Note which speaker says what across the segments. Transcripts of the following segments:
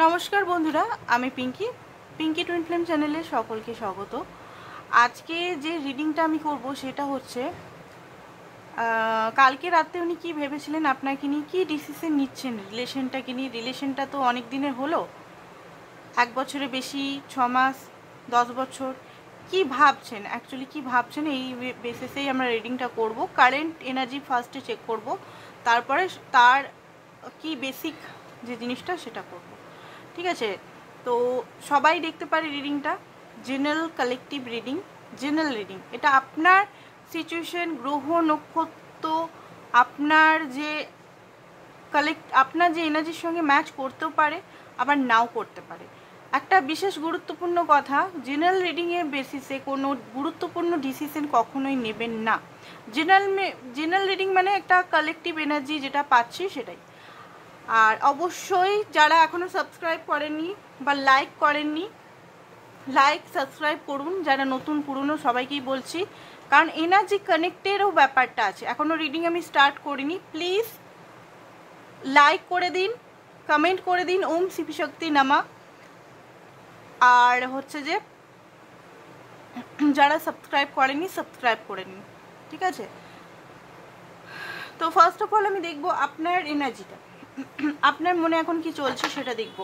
Speaker 1: নমস্কার বন্ধুরা, আমি পিঙ্কি টুইন ফ্লেম চ্যানেলে সকলকে স্বাগত। আজকে যে রিডিংটা আমি করব সেটা হচ্ছে কালকে রাতে উনি কী ভেবেছিলেন, আপনাকে নিয়ে কী ডিসিশন নিচ্ছেন রিলেশনটাকে নিয়ে। রিলেশনটা তো অনেক দিনের হলো, 1 বছরের বেশি, 6 মাস, 10 বছর। কি ভাবছেন অ্যাকচুয়ালি, কি ভাবছেন, এই বেসিসেই আমরা রিডিংটা করব। কারেন্ট এনার্জি ফার্স্টে চেক করব, তারপরে তার কি বেসিক যে জিনিসটা সেটা করব। ঠিক আছে, তো সবাই দেখতে পারে রিডিংটা। General collective reading, general reading. এটা আপনার সিচুয়েশন, গ্রহ নক্ষত্র, আপনার যে আপনার যে এনার্জির সঙ্গে ম্যাচ করতেও পারে, আবার নাও করতে পারে। একটা বিশেষ গুরুত্বপূর্ণ কথা, জেনারেল রিডিংয়ের বেসিসে কোনো গুরুত্বপূর্ণ ডিসিশন কখনোই নেবেন না। জেনারেল রিডিং মানে একটা কালেকটিভ এনার্জি যেটা পাচ্ছি সেটাই। আর অবশ্যই যারা এখনও সাবস্ক্রাইব করেননি বা লাইক করেননি, লাইক সাবস্ক্রাইব করুন। যারা নতুন পুরনো সবাইকেই বলছি, কারণ এনার্জি কানেক্টেরও ব্যাপারটা আছে। এখনও রিডিং আমি স্টার্ট করিনি, প্লিজ লাইক করে দিন, কমেন্ট করে দিন ওম শিবী শক্তি নামা। আর হচ্ছে যে যারা সাবস্ক্রাইব করেননি সাবস্ক্রাইব করে নিন, ঠিক আছে। তো ফার্স্ট অফ অল আমি দেখব আপনার এনার্জিটা, আপনার মনে এখন কি চলছে সেটা দেখব।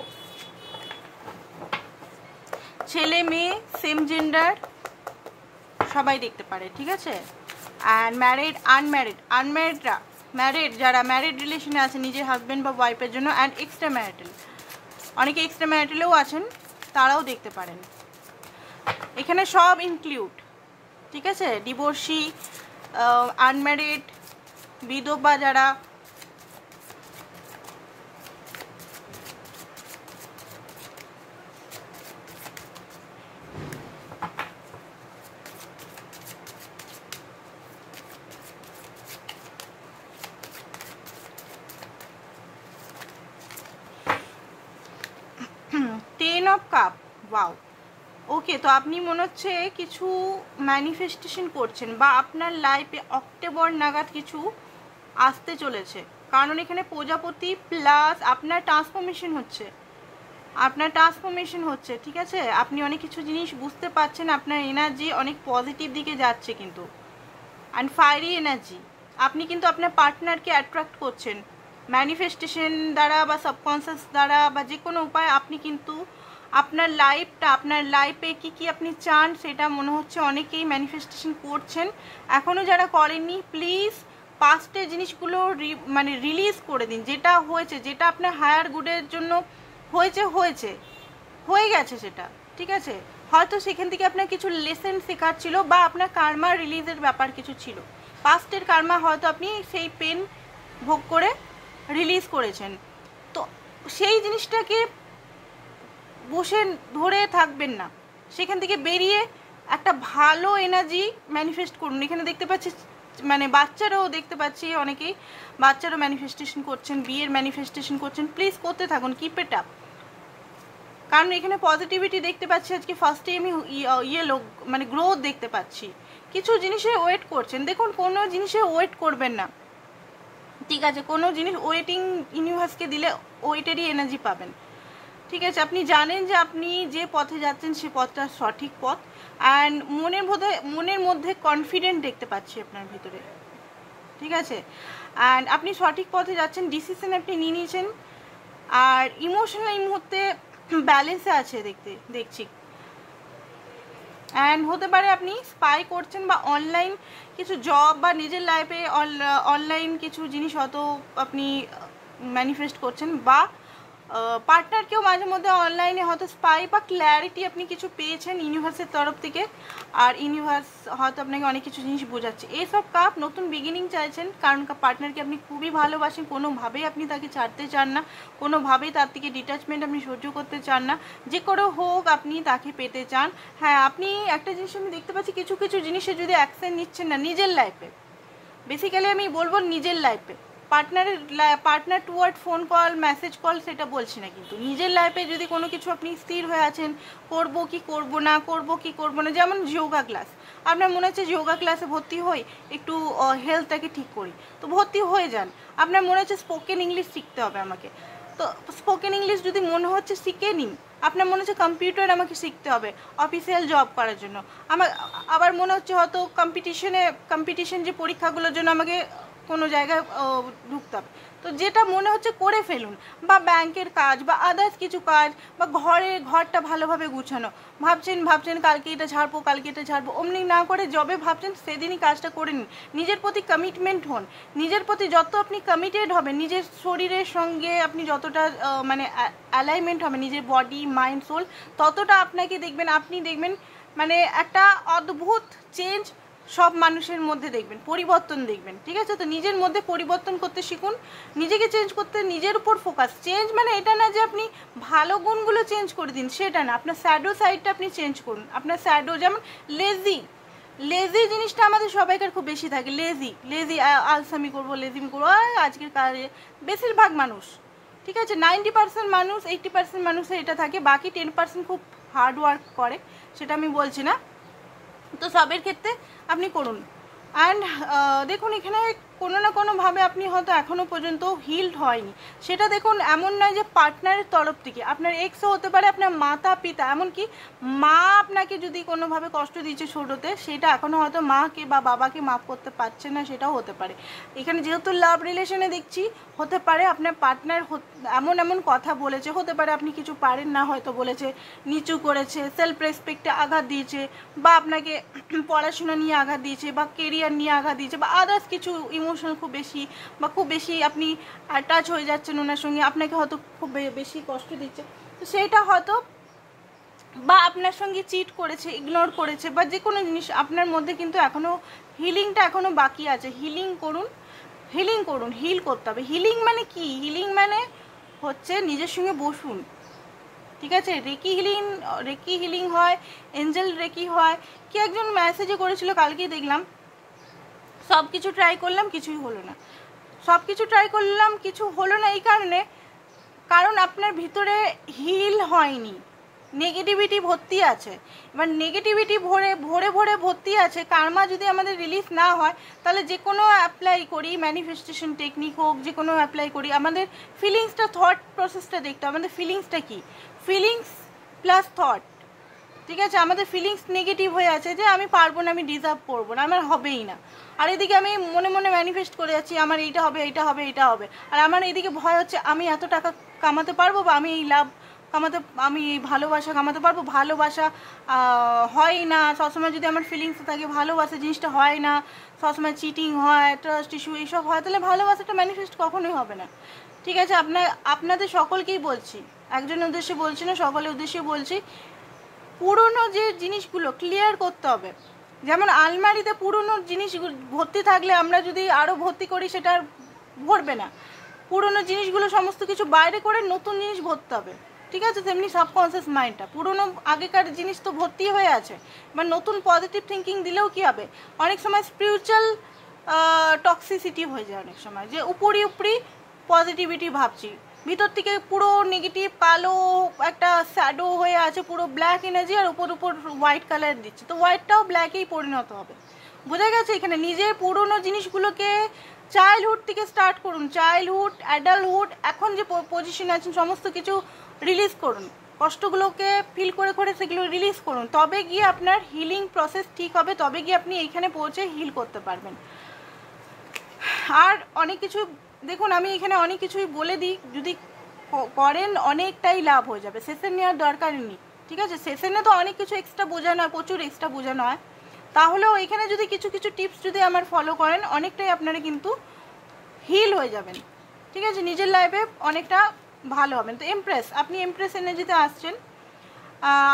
Speaker 1: ছেলে মেয়ে, সেম জেন্ডার সবাই দেখতে পারে, ঠিক আছে। অ্যান্ড ম্যারিড, আনম্যারিডরা, ম্যারিড যারা ম্যারিড রিলেশনে আছে নিজের হাজব্যান্ড বা ওয়াইফের জন্য, অ্যান্ড এক্সট্রা ম্যারিটাল, অনেকে এক্সট্রা ম্যারিটালেও আছেন, তারাও দেখতে পারেন। এখানে সব ইনক্লুড, ঠিক আছে। ডিভোর্সি, আনম্যারিড, বিধবা যারা, টেন অফ কাপ, ওয়াও। ওকে, তো আপনি মনে হচ্ছে কিছু ম্যানিফেস্টেশন করছেন, বা আপনার লাইফে অক্টোবর নাগাদ কিছু আসতে চলেছে। কারণ এখানে প্রজাপতি প্লাস আপনার ট্রান্সফরমেশন হচ্ছে, ঠিক আছে। আপনি অনেক কিছু জিনিস বুঝতে পারছেন, আপনার এনার্জি অনেক পজিটিভ দিকে যাচ্ছে কিন্তু। অ্যান্ড ফায়ারি এনার্জি, আপনি কিন্তু আপনার পার্টনারকে অ্যাট্রাক্ট করছেন ম্যানিফেস্টেশন দ্বারা বা সাবকনসিয়াস দ্বারা বা যে কোনো উপায়। আপনি কিন্তু আপনার লাইফে কি আপনি চান সেটা মনে হচ্ছে অনেকেই ম্যানিফেস্টেশন করছেন। এখনও যারা করেননি, প্লিজ পাস্টের জিনিসগুলো মানে রিলিজ করে দিন। যেটা হয়েছে, যেটা আপনার হায়ার গুডের জন্য হয়ে গেছে সেটা, ঠিক আছে। হয়তো সেখান থেকে আপনার কিছু লেসেন শেখার ছিল, বা আপনার কার্মা রিলিজের ব্যাপার কিছু ছিল। পাস্টের কার্মা হয়তো আপনি সেই পেন ভোগ করে রিলিজ করেছেন। তো সেই জিনিসটাকে বসে ধরে থাকবেন না, সেখান থেকে বেরিয়ে একটা ভালো এনার্জি ম্যানিফেস্ট করুন। এখানে দেখতে পাচ্ছি মানে বাচ্চারাও দেখতে পাচ্ছি, অনেকেই বাচ্চারাও ম্যানিফেস্টেশন করছেন, বিয়ের ম্যানিফেস্টেশন করছেন। প্লিজ করতে থাকুন, কিপ ইট আপ। কারণ এখানে পজিটিভিটি দেখতে পাচ্ছি। আজকে ফার্স্টে আমি মানে গ্রোথ দেখতে পাচ্ছি। কিছু জিনিসে ওয়েট করছেন, দেখুন কোনো জিনিসে ওয়েট করবেন না, ঠিক আছে। কোনো জিনিস ওয়েটিং ইউনিভার্সকে দিলে ওয়েটেরই এনার্জি পাবেন, ঠিক আছে। আপনি জানেন যে আপনি যে পথে যাচ্ছেন সে পথটা সঠিক পথ। অ্যান্ড মনের মধ্যে কনফিডেন্ট দেখতে পাচ্ছি আপনার ভিতরে, ঠিক আছে। অ্যান্ড আপনি সঠিক পথে যাচ্ছেন, ডিসিশন আপনি নিয়ে নিয়েছেন। আর ইমোশনাল এই মুহূর্তে ব্যালেন্সে আছে দেখছি। অ্যান্ড হতে পারে আপনি স্পাই করছেন, বা অনলাইন কিছু জব, বা নিজের লাইফে অনলাইন কিছু জিনিস হয়তো আপনি ম্যানিফেস্ট করছেন, বা পার্টনারকেও মাঝে মধ্যে অনলাইনে হয়তো স্পাই বা ক্ল্যারিটি আপনি কিছু পেয়েছেন ইউনিভার্সের তরফ থেকে। আর ইউনিভার্স হয়তো আপনাকে অনেক কিছু জিনিস বোঝাচ্ছে। এইসব কাপ নতুন বিগিনিং চাইছেন, কারণ পার্টনারকে আপনি খুবই ভালোবাসেন, কোনোভাবেই আপনি তাকে ছাড়তে চান না, কোনোভাবেই তার থেকে ডিট্যাচমেন্ট আপনি সহ্য করতে চান না। যে করে হোক আপনি তাকে পেতে চান। হ্যাঁ, আপনি একটা জিনিস আমি দেখতে পাচ্ছি, কিছু কিছু জিনিসে যদি অ্যাকশন নিচ্ছেন না নিজের লাইফে, বেসিক্যালি আমি বলবো নিজের লাইফে, partner toward phone call, message call সেটা বলছি না, কিন্তু নিজের লাইফে যদি কোনো কিছু আপনি স্থির হয়ে আছেন, করবো কি করবো না, যেমন যোগা ক্লাস, আপনার মনে হচ্ছে যোগা ক্লাসে ভর্তি হই, একটু হেলথটাকে ঠিক করি, তো ভর্তি হয়ে যান। আপনার মনে হচ্ছে স্পোকেন ইংলিশ শিখতে হবে আমাকে, তো স্পোকেন ইংলিশ যদি মনে হচ্ছে শিখে নিন, আপনার মনে হচ্ছে কম্পিউটার আমাকে শিখতে হবে অফিসিয়াল জব করার জন্য, আমার আবার মনে হচ্ছে হয়তো কম্পিটিশন যে পরীক্ষাগুলোর জন্য আমাকে কোনো জায়গায় ঢুকতে হবে, তো যেটা মনে হচ্ছে করে ফেলুন। বা ব্যাংকের কাজ বা আদার্স কিছু কাজ, বা ঘরটা ভালোভাবে গুছানো, ভাবছেন কালকে এটা ছাড়বো, অমনি না করে যবে ভাবছেন সেদিনই কাজটা করে নিন। নিজের প্রতি কমিটমেন্ট হন, নিজের প্রতি যত আপনি কমিটেড হবেন, নিজের শরীরের সঙ্গে আপনি যতটা মানে অ্যালাইনমেন্ট হবে, নিজের বডি মাইন্ড সোল, ততটা আপনি দেখবেন মানে একটা অদ্ভুত চেঞ্জ সব মানুষের মধ্যে দেখবেন, পরিবর্তন দেখবেন। ঠিক আছে, তো নিজের মধ্যে পরিবর্তন করতে শিখুন, নিজেকে চেঞ্জ করতে, নিজের উপর ফোকাস। চেঞ্জ মানে এটা না যে আপনি ভালো গুণগুলো চেঞ্জ করে দিন, সেটা না, আপনার স্যাডো সাইডটা আপনি চেঞ্জ করুন। আপনার স্যাডো যেমন লেজি জিনিসটা আমাদের সবাইকার খুব বেশি থাকে, লেজি আলসামি করবো, আজকের কাজে বেশিরভাগ মানুষ, ঠিক আছে 90% মানুষ, 80% মানুষের এটা থাকে, বাকি 10% খুব হার্ড ওয়ার্ক করে, সেটা আমি বলছি না। তো সবের ক্ষেত্রে আপনি করুন। অ্যান্ড দেখুন এখানে কোনো না কোনোভাবে আপনি হয়তো এখনও পর্যন্ত হিলড হয়নি, সেটা দেখুন এমন নয় যে পার্টনারের তরফ থেকে, আপনার এক্সও হতে পারে, আপনার মাতা পিতা, এমনকি মা আপনাকে যদি কোনোভাবে কষ্ট দিচ্ছে ছোটোতে, সেটা এখনও হয়তো মাকে বা বাবাকে মাফ করতে পারছে না, সেটাও হতে পারে। এখানে যেহেতু লাভ রিলেশনে দেখছি, হতে পারে আপনার পার্টনার এমন কথা বলেছে, হতে পারে আপনি কিছু পারেন না হয়তো বলেছে, নিচু করেছে, সেলফ রেসপেক্টে আঘাত দিয়েছে, বা আপনাকে পড়াশোনা নিয়ে আঘাত দিয়েছে, বা কেরিয়ার নিয়ে আঘাত দিয়েছে, বা আদার্স কিছু ইমোশনাল খুব বেশি আপনি অ্যাটাচ হয়ে যাচ্ছেন ওনার সঙ্গে, আপনাকে হয়তো খুব বেশি কষ্ট দিচ্ছে, তো সেইটা হয়তো, বা আপনার সঙ্গে চিট করেছে, ইগনোর করেছে, বা যে কোনো জিনিস আপনার মধ্যে কিন্তু এখনও হিলিংটা এখনও বাকি আছে। হিল করতে হবে। হিলিং মানে কি? হিলিং মানে হচ্ছে নিজের সঙ্গে বসুন, ঠিক আছে। রেকি হিলিং হয়, এঞ্জেল রেকি হয়। কি একজন মেসেজে করেছিল, কালকেই দেখলাম, সব কিছু ট্রাই করলাম কিছুই হলো না, এই কারণ আপনার ভিতরে হিল হয়নি, নেগেটিভিটি ভর্তি আছে। এবার নেগেটিভিটি ভরে ভর্তি আছে, কার্মা যদি আমাদের রিলিজ না হয়, তাহলে যে কোনো অ্যাপ্লাই করি, ম্যানিফেস্টেশন টেকনিক হোক, যে কোনো অ্যাপ্লাই করি, আমাদের ফিলিংসটা, থট প্রসেসটা দেখতে হবে। আমাদের ফিলিংসটা কি? ফিলিংস প্লাস থট, ঠিক আছে। আমাদের ফিলিংস নেগেটিভ হয়ে আছে যে আমি পারবো না, আমি ডিজার্ভ করবো না, আমার হবেই না। আর এদিকে আমি মনে ম্যানিফেস্ট করে যাচ্ছি আমার এইটা হবে, আর আমার এদিকে ভয় হচ্ছে আমি এত টাকা কামাতে পারবো, বা আমি আমি এই ভালোবাসা কামাতে পারবো। ভালোবাসা হয় না সবসময়, যদি আমার ফিলিংস থাকে ভালোবাসা জিনিসটা হয় না, সবসময় চিটিং হয়, ট্রাস্ট ইস্যু এইসব হয়, তাহলে ভালোবাসাটা ম্যানিফেস্ট কখনোই হবে না, ঠিক আছে। আপনাদের সকলকেই বলছি, একজনের উদ্দেশ্যে বলছি না, সকলের উদ্দেশ্যে বলছি, পুরনো যে জিনিসগুলো ক্লিয়ার করতে হবে। যেমন আলমারিতে পুরনো জিনিস ভর্তি থাকলে আমরা যদি আরও ভর্তি করি, সেটা আর ভরবে না। পুরনো জিনিসগুলো সমস্ত কিছু বাইরে করে নতুন জিনিস ভরতে হবে, ঠিক আছে। তেমনি সাবকনসিয়াস মাইন্ডটা, পুরনো আগেকার জিনিস তো ভর্তি হয়ে আছে, এবার নতুন পজিটিভ থিঙ্কিং দিলেও কি হবে, অনেক সময় স্পিরিচুয়াল টক্সিসিটি হয়ে যায়, অনেক সময় যে উপরি পজিটিভিটি ভাবছি, ভিতর থেকে পুরো নেগেটিভ কালো একটা শ্যাডো হয়ে আছে, পুরো ব্ল্যাক এনার্জি, আর উপর হোয়াইট কালার দিচ্ছে, তো হোয়াইটটাও ব্ল্যাকেই পরিণত হবে। বোঝা গেছে? এখানে নিজের পুরনো জিনিসগুলোকে চাইল্ডহুড থেকে স্টার্ট করুন, চাইল্ডহুড, অ্যাডাল্টহুড, এখন যে পজিশনে আছেন সমস্ত কিছু রিলিজ করুন, কষ্টগুলোকে ফিল করে সেগুলো রিলিজ করুন, তবে গিয়ে আপনার হিলিং প্রসেস ঠিক হবে, তবে গিয়ে আপনি এইখানে পৌঁছে হিল করতে পারবেন। আর অনেক কিছু দেখুন, আমি এখানে অনেক কিছুই বলে দিই, যদি করেন অনেকটাই লাভ হয়ে যাবে, সেশন নেওয়ার দরকারই নেই, ঠিক আছে। সেশনে তো অনেক কিছু এক্সট্রা বোঝানো হয়, প্রচুর এক্সট্রা বোঝানো হয়, তাহলেও এখানে যদি কিছু টিপস যদি আমার ফলো করেন, অনেকটাই আপনারা কিন্তু হিল হয়ে যাবেন, ঠিক আছে, নিজের লাইফে অনেকটা ভালো হবেন। তো আপনি এমপ্রেস এনার্জিতে আসছেন,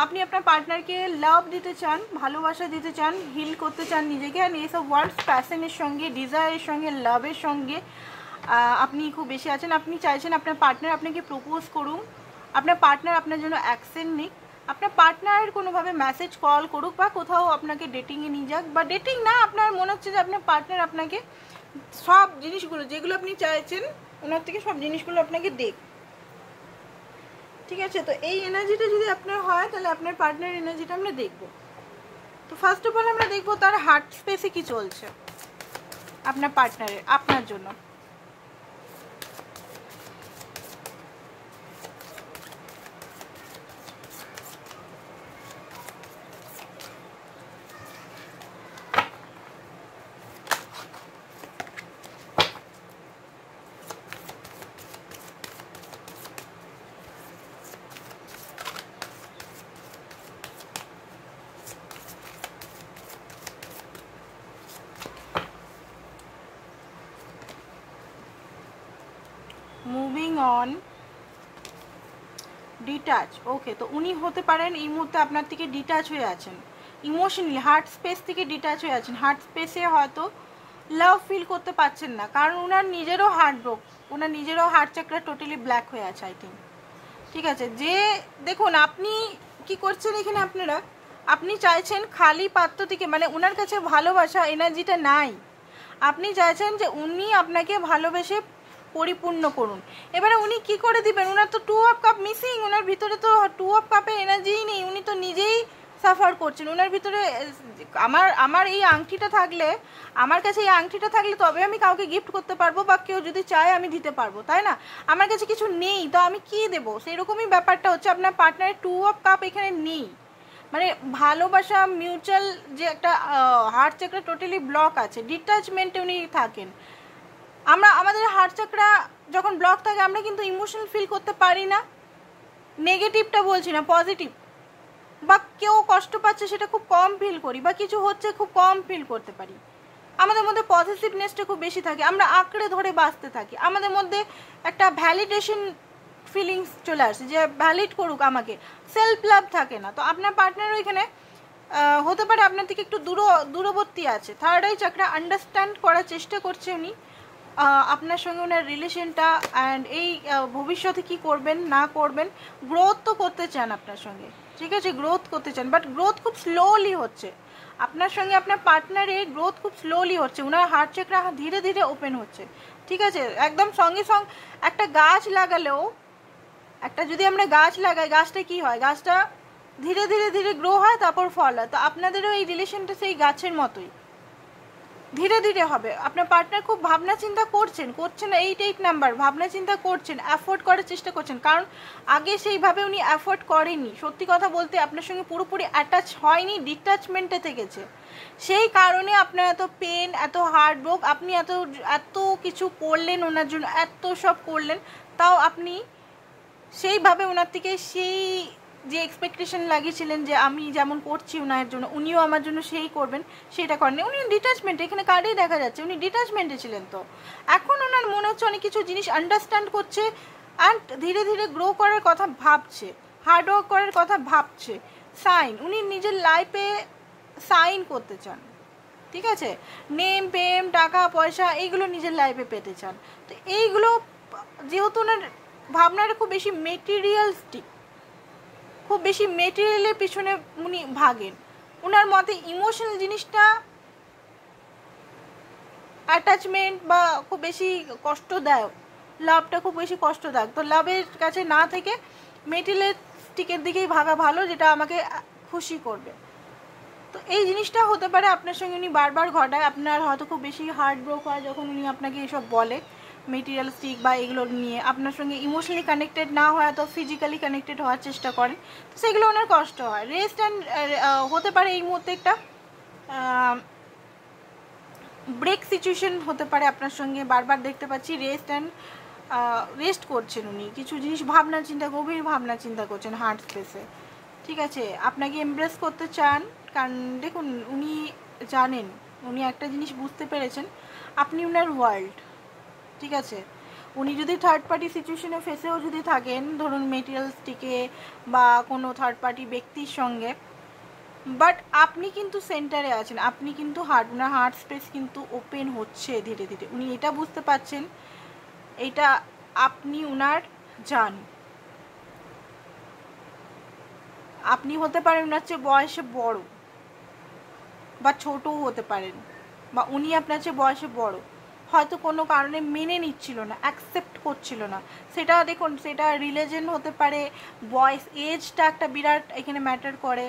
Speaker 1: আপনি আপনার পার্টনারকে লাভ দিতে চান, ভালোবাসা দিতে চান, হিল করতে চান নিজেকে, আর এইসব ওয়ার্ডস প্যাশনের সঙ্গে, ডিজায়ারের সঙ্গে, লাভের সঙ্গে আপনি খুব বেশি আছেন। আপনি চাইছেন আপনার পার্টনার আপনাকে প্রপোজ করুন, আপনার পার্টনার আপনার জন্য অ্যাকশন নিক, আপনার পার্টনার কোনোভাবে মেসেজ কল করুক, বা কোথাও আপনাকে ডেটিংয়ে নিয়ে যাক, বা ডেটিং না, আপনার মনে হচ্ছে যে আপনার পার্টনার আপনাকে সব জিনিসগুলো যেগুলো আপনি চাইছেন ওনার থেকে সব জিনিসগুলো আপনাকে দেখ, ঠিক আছে। তো এই এনার্জিটা যদি আপনার হয়, তাহলে আপনার পার্টনার এনার্জিটা আমরা দেখবো। তো ফার্স্ট অফ অল আমরা দেখবো তার হার্ট স্পেসে কি চলছে আপনার পার্টনারের, আপনার জন্য। On detach. ওকে, তো উনি হতে পারেন এই মুহূর্তে আপনার থেকে ডিটাচ হয়ে আছেন ইমোশনালি, হার্ট স্পেস থেকে ডিটাচ হয়ে আছেন। হার্ট স্পেসে হয়তো লাভ ফিল করতে পারছেন না, কারণ ওনার নিজেরও হার্ট ব্রোক, ওনার নিজেরও হার্ট চাকরা টোটালি ব্ল্যাক হয়ে আছে আই থিঙ্ক। ঠিক আছে, যে দেখুন আপনি কি করছেন এখানে, আপনি চাইছেন খালি পাত্র থেকে, মানে ওনার কাছে ভালোবাসা এনার্জিটা নাই। আপনি চাইছেন যে উনি আপনাকে ভালোবেসে পরিপূর্ণ করুন। এবারে উনি কি করে দিবেন, ওনার তো 2 অফ কাপ মিসিং, ওনার ভিতরে তো 2 অফ কাপের এনার্জিই নেই, উনি তো নিজেই সাফার করছেন। ওনার ভিতরে আমার এই আংটিটা থাকলে, আমার কাছে এই আংটিটা থাকলে তবে আমি কাউকে গিফট করতে পারবো, বা কেউ যদি চায় আমি দিতে পারবো, তাই না? আমার কাছে কিছু নেই তো আমি কি দেবো, সেরকমই ব্যাপারটা হচ্ছে। আপনার পার্টনারের 2 অফ কাপ এখানে নেই, মানে ভালোবাসা মিউচুয়াল যে একটা হার্ট চাকরা টোটালি ব্লক আছে, ডিটাচমেন্টে উনি থাকেন। আমাদের হার্ট চাকরা যখন ব্লক থাকে আমরা কিন্তু ইমোশনাল ফিল করতে পারি না, নেগেটিভটা বলছি না, পজিটিভ, বা কেউ কষ্ট পাচ্ছে সেটা খুব কম ফিল করি, বা কিছু হচ্ছে খুব কম ফিল করতে পারি। আমাদের মধ্যে পজিটিভনেসটা খুব বেশি থাকে, আমরা আঁকড়ে ধরে বাঁচতে থাকি, আমাদের মধ্যে একটা ভ্যালিডেশন ফিলিংস চলে আসে যে ভ্যালিড করুক আমাকে, সেলফ লাভ থাকে না। তো আপনার পার্টনারও এখানে হতে পারে আপনার থেকে একটু দূরবর্তী আছে, থার্ড আই চাকরা আন্ডারস্ট্যান্ড করার চেষ্টা করছে উনি আপনার সঙ্গে ওনার রিলেশনটা, অ্যান্ড এই ভবিষ্যতে কি করবেন না করবেন। গ্রোথ তো করতে চান আপনার সঙ্গে, ঠিক আছে, গ্রোথ করতে চান, বাট গ্রোথ খুব স্লোলি হচ্ছে আপনার সঙ্গে। আপনার পার্টনারের গ্রোথ খুব স্লোলি হচ্ছে, ওনার হার্ট চাকরা ধীরে ধীরে ওপেন হচ্ছে, ঠিক আছে। একদম সঙ্গে সঙ্গে একটা গাছ লাগালেও, যদি আমরা গাছ লাগাই, গাছটা কি হয়, গাছটা ধীরে ধীরে ধীরে গ্রো হয়, তারপর ফল হয়। তো আপনাদেরও এই রিলেশনটা সেই গাছের মতোই ধীরে ধীরে হবে। আপনার পার্টনার খুব ভাবনা চিন্তা করছেন না, 8 নাম্বার ভাবনা চিন্তা করছেন, অ্যাফোর্ড করার চেষ্টা করছেন, কারণ আগে সেইভাবে উনি অ্যাফোর্ড করেননি। সত্যি কথা বলতে আপনার সঙ্গে পুরোপুরি অ্যাটাচ হয়নি, ডিটাচমেন্টে থেকেছে, সেই কারণে আপনার এত পেন, এত হার্ট ব্রোক। আপনি এত কিছু করলেন ওনার জন্য, এত সব করলেন, তাও আপনি সেইভাবে ওনার থেকে সেই যে এক্সপেকটেশন লাগিয়েছিলেন যে আমি যেমন করছি ওনার জন্য উনিও আমার জন্য সেই করবেন, সেটা করেন। উনি ডিটাচমেন্টে, এখানে কার্ডেই দেখা যাচ্ছে উনি ডিটাচমেন্টে ছিলেন। তো এখন ওনার মনে হচ্ছে অনেক কিছু জিনিস আন্ডারস্ট্যান্ড করছে, অ্যান্ড ধীরে ধীরে গ্রো করার কথা ভাবছে, হার্ডওয়ার্ক করার কথা ভাবছে। সাইন, উনি নিজের লাইফে সাইন করতে চান, ঠিক আছে, নেম ফেম টাকা পয়সা এইগুলো নিজের লাইফে পেতে চান। তো এইগুলো যেহেতু ওনার ভাবনাটা খুব বেশি মেটেরিয়ালিস্টিক, খুব বেশি মেটেরিয়ালের পিছনে উনি ভাগেন, ওনার মতে ইমোশনাল জিনিসটা, অ্যাটাচমেন্ট বা খুব বেশি কষ্টদায়ক, লাভটা খুব বেশি কষ্টদায়ক। তো লাভের কাছে না থেকে মেটেরিয়ালিস্টিকের দিকেই ভাগা ভালো, যেটা আমাকে খুশি করবে। তো এই জিনিসটা হতে পারে আপনার সঙ্গে উনি বারবার ঘটায়। আপনার হয়তো খুব বেশি হার্ট ব্রোক হয় যখন উনি আপনাকে এসব বলে মেটেরিয়ালিস্টিক বা এগুলো নিয়ে, আপনার সঙ্গে ইমোশনালি কানেক্টেড না হয় তো ফিজিক্যালি কানেক্টেড হওয়ার চেষ্টা করেন, তো সেগুলো ওনার কষ্ট হয়। রেস্ট অ্যান্ড হতে পারে এই মুহূর্তে একটা ব্রেক সিচুয়েশন হতে পারে আপনার সঙ্গে, বারবার দেখতে পাচ্ছি রেস্ট করছেন উনি, কিছু জিনিস ভাবনা চিন্তা, গভীর ভাবনা চিন্তা করছেন হার্ট স্পেসে, ঠিক আছে। আপনাকে এমব্রেস করতে চান, কারণ দেখুন উনি জানেন, উনি একটা জিনিস বুঝতে পেরেছেন, আপনি উনার ওয়ার্ল্ড, ঠিক আছে। উনি যদি থার্ড পার্টি সিচুয়েশনে ফেসেও যদি থাকেন, ধরুন মেটেরিয়ালিস্টিকে বা কোনো থার্ড পার্টি ব্যক্তির সঙ্গে, বাট আপনি কিন্তু সেন্টারে আছেন, আপনি কিন্তু ওনার হার্ট স্পেস কিন্তু ওপেন হচ্ছে ধীরে ধীরে, উনি এটা বুঝতে পারছেন, এটা আপনি উনার জান। আপনি হতে পারেন ওনার চেয়ে বয়সে বড় বা ছোটও হতে পারেন, বা উনি আপনার চেয়ে বয়সে বড়, হয়তো কোনো কারণে মেনে নিচ্ছিল না, অ্যাকসেপ্ট করছিল না। সেটা দেখুন, সেটা রিলিজন হতে পারে, বয়স, এজটা একটা বিরাট এখানে ম্যাটার করে।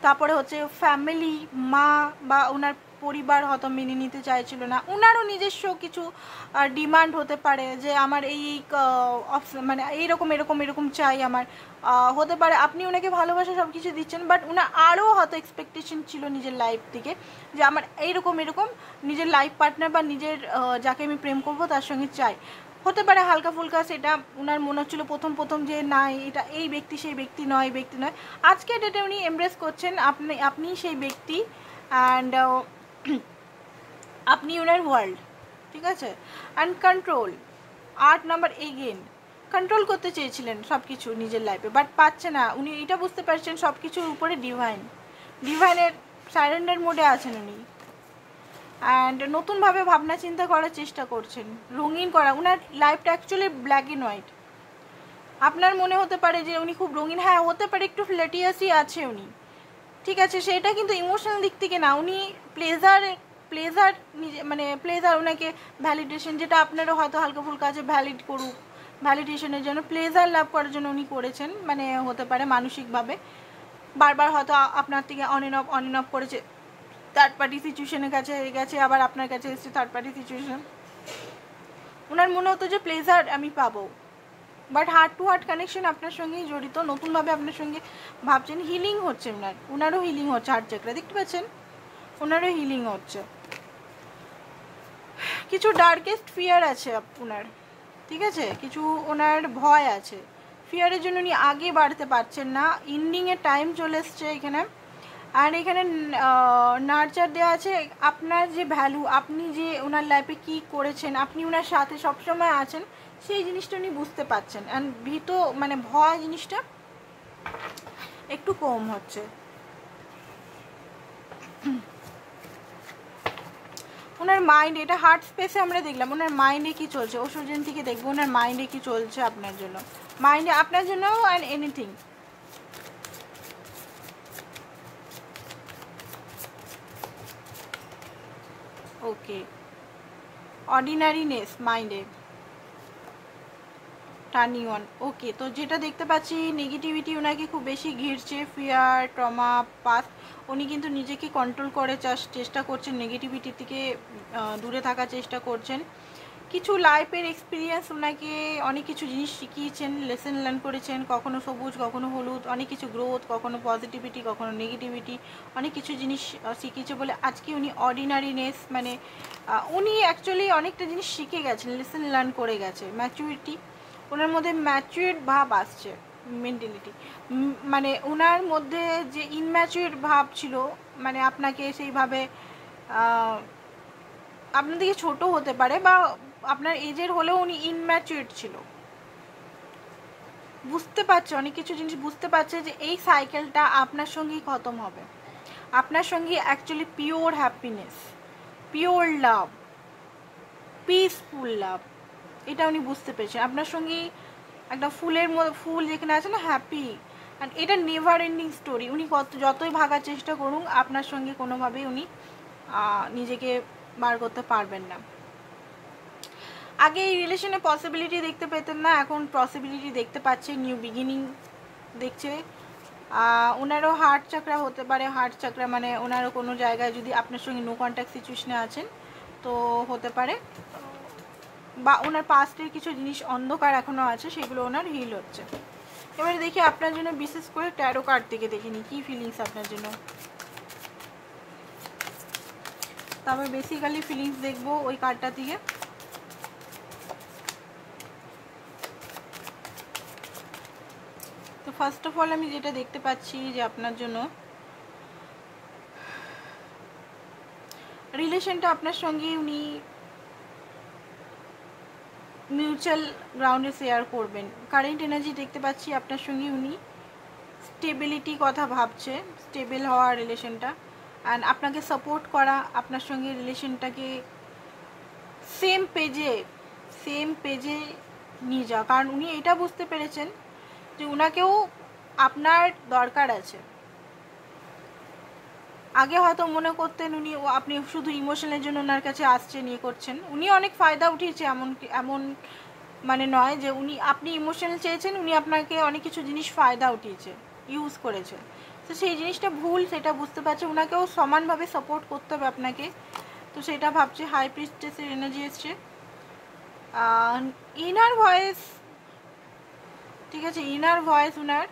Speaker 1: তারপরে হচ্ছে ফ্যামিলি, মা বা ওনার পরিবার হয়তো মেনে নিতে চাইছিল না। ওনারও নিজস্ব কিছু ডিমান্ড হতে পারে যে আমার এই মানে এরকম চাই আমার, হতে পারে আপনি ওনাকে ভালোবাসা সব কিছু দিচ্ছেন, বাট ওনার আরও হয়তো এক্সপেকটেশন ছিল নিজের লাইফ থেকে যে আমার এইরকম নিজের লাইফ পার্টনার বা নিজের যাকে আমি প্রেম করবো তার সঙ্গে চাই। হতে পারে হালকা ফুলকা সেটা ওনার মনে হচ্ছিলো প্রথম যে না এটা এই ব্যক্তি সেই ব্যক্তি নয়, আজকে ডেটে উনি এমব্রেস করছেন আপনি সেই ব্যক্তি, অ্যান্ড আপনি ওনার ওয়ার্ল্ড, ঠিক আছে। And control, 8 number again, control করতে চেয়েছিলেন সব কিছু নিজের লাইফে, বাট পাচ্ছে না। উনি এটা বুঝতে পারছেন সব কিছুর উপরে ডিভাইনের সারেন্ডার মোডে আছেন উনি। অ্যান্ড নতুনভাবে ভাবনা চিন্তা করার চেষ্টা করছেন, রঙিন করা। উনার লাইফটা অ্যাকচুয়ালি ব্ল্যাক অ্যান্ড হোয়াইট। আপনার মনে হতে পারে যে উনি খুব রঙিন, হ্যাঁ হতে পারে, একটু ফ্ল্যাটিয়াসই আছে উনি, ঠিক আছে, সেটা কিন্তু ইমোশনাল দিক থেকে না। উনি প্লেজার নিজে মানে প্লেজার, ওনাকে ভ্যালিডেশন, যেটা আপনারও হয়তো হালকা ফুলকা আছে, ভ্যালিডেশনের জন্য, প্লেজার লাভ করার জন্য উনি করেছেন। মানে হতে পারে মানসিকভাবে বারবার হয়তো আপনার থেকে অন অ্যান্ড অফ করেছে, থার্ড পার্টি সিচুয়েশনের কাছে গেছে, আবার আপনার কাছে এসেছে থার্ড পার্টি সিচুয়েশন। ওনার মনে হতো যে প্লেজার আমি পাবো, but heart to heart connection আপনার সঙ্গেই জড়িত। নতুনভাবে আপনার সঙ্গে ভাবছেন, হিলিং হচ্ছে ওনারও হিলিং হচ্ছে। হার্ট চাকরা দেখতে পাচ্ছেন, ওনারও হিলিং হচ্ছে। কিছু ডার্কেস্ট ফিয়ার আছে ওনার, ঠিক আছে, কিছু ওনার ভয় আছে, ফিয়ারের জন্য উনি আগে বাড়তে পারছেন না। ইন্ডিংয়ের টাইম চলে এসছে এখানে। আর এখানে নার্চার দেওয়া আছে, আপনার যে ভ্যালু, আপনি যে ওনার লাইফে কী করেছেন, আপনি ওনার সাথে সবসময় আছেন, সেই জিনিসটা উনি বুঝতে পারছেন। অ্যান্ড মানে ভয় জিনিসটা একটু কম হচ্ছে। ওনার মাইন্ড, এটা হার্ট স্পেসে আমরা দেখলাম, ওনার মাইন্ডে কি চলছে, ওষুধের থেকে দেখবো ওনার মাইন্ডে কি চলছে আপনার জন্য, মাইন্ডে আপনার জন্য অ্যান্ড এনিথিং। ওকে, অর্ডিনারিনেস মাইন্ডে টার্নিং অন। ওকে, তো যেটা দেখতে পাচ্ছি নেগেটিভিটি ওনাকে খুব বেশি ঘিরছে, ফিয়ার, ট্রমা, পাস্ট। উনি কিন্তু নিজেকে কন্ট্রোল করে চেষ্টা করছেন, নেগেটিভিটি থেকে দূরে থাকার চেষ্টা করছেন। কিছু লাইফের এক্সপিরিয়েন্স ওনাকে অনেক কিছু জিনিস শিখিয়েছেন, লেসন লার্ন করেছেন, কখনো সবুজ কখনো হলুদ, অনেক কিছু গ্রোথ, কখনো পজিটিভিটি কখনো নেগেটিভিটি, অনেক কিছু জিনিস শিখিয়েছে বলে আজকে উনি অর্ডিনারিনেস মানে উনি অ্যাকচুয়ালি অনেকটা জিনিস শিখে গেছেন, লেসন লার্ন করে গেছে। ম্যাচুরিটি, ওনার মধ্যে ম্যাচুয়ার্ড ভাব আসছে, মেন্টালিটি, মানে ওনার মধ্যে যে ইনম্যাচুয়ার্ড ভাব ছিল, মানে আপনাকে সেইভাবে আপনার থেকে ছোট হতে পারে বা আপনার এজের হলেও উনি ইনম্যাচুয়ার্ড ছিল, বুঝতে পারছে অনেক কিছু জিনিস, বুঝতে পারছে যে এই সাইকেলটা আপনার সঙ্গেই খতম হবে। আপনার সঙ্গে actually pure happiness, pure love, peaceful love, এটা উনি বুঝতে পেরেছেন। আপনার সঙ্গেই একটা ফুল যেখানে আছে না, হ্যাপি, অ্যান্ড এটা নেভার এন্ডিং স্টোরি। উনি যতই ভাগার চেষ্টা করুন, আপনার সঙ্গে কোনোভাবেই উনি নিজেকে বার করতে পারবেন না। আগে এই রিলেশনে পসিবিলিটি দেখতে পেতেন না, এখন পসিবিলিটি দেখতে পাচ্ছে, নিউ বিগিনিং দেখছে। ওনারও হার্ট চাকরা হতে পারে, হার্ট চাকরা মানে ওনারও কোনো জায়গায় যদি আপনার সঙ্গে নো কন্ট্যাক্ট সিচুয়েশনে আছেন তো হতে পারে, বা ওনার পাস্টের কিছু জিনিস অন্ধকার এখনও আছে, সেগুলো ওনার হিল হচ্ছে। এবারে দেখি আপনার জন্য বিশেষ করে ট্যারো কার্ড থেকে দেখিনি কী ফিলিংস আপনার জন্য। তবে বেসিক্যালি ফিলিংস দেখবো ওই কার্ডটা থেকে। তো ফার্স্ট অফ অল আমি যেটা দেখতে পাচ্ছি যে আপনার জন্য রিলেশনটা আপনার সঙ্গে উনি মিউচুয়াল গ্রাউন্ডে শেয়ার করবেন। কারেন্ট এনার্জি দেখতে পাচ্ছি আপনার সঙ্গে উনি স্টেবিলিটি কথা ভাবছে, স্টেবল হওয়া রিলেশনটা, অ্যান্ড আপনাকে সাপোর্ট করা, আপনার সঙ্গে রিলেশনটাকে সেম পেজে নিয়ে যাওয়া। কারণ উনি এটা বুঝতে পেরেছেন যে উনাকেও আপনার দরকার আছে। আগে হয়তো মনে করতেন আপনি শুধু ইমোশনের জন্য ওনার কাছে আসছেন, ইয়ে করছেন, উনি অনেক ফায়দা উঠিয়েছে, এমন মানে নয় যে আপনি ইমোশনাল চেয়েছেন, উনি আপনাকে অনেক কিছু জিনিস ফায়দা উঠিয়েছে, ইউজ করেছে। তো সেই জিনিসটা ভুল, সেটা বুঝতে পারছে, ওনাকেও সমানভাবে সাপোর্ট করতে হবে আপনাকে। তো সেটা ভাবছে। হাই প্রিস্টেসের এনার্জি এসছে, ইনার ভয়েস, ঠিক আছে, ইনার ভয়েস ওনার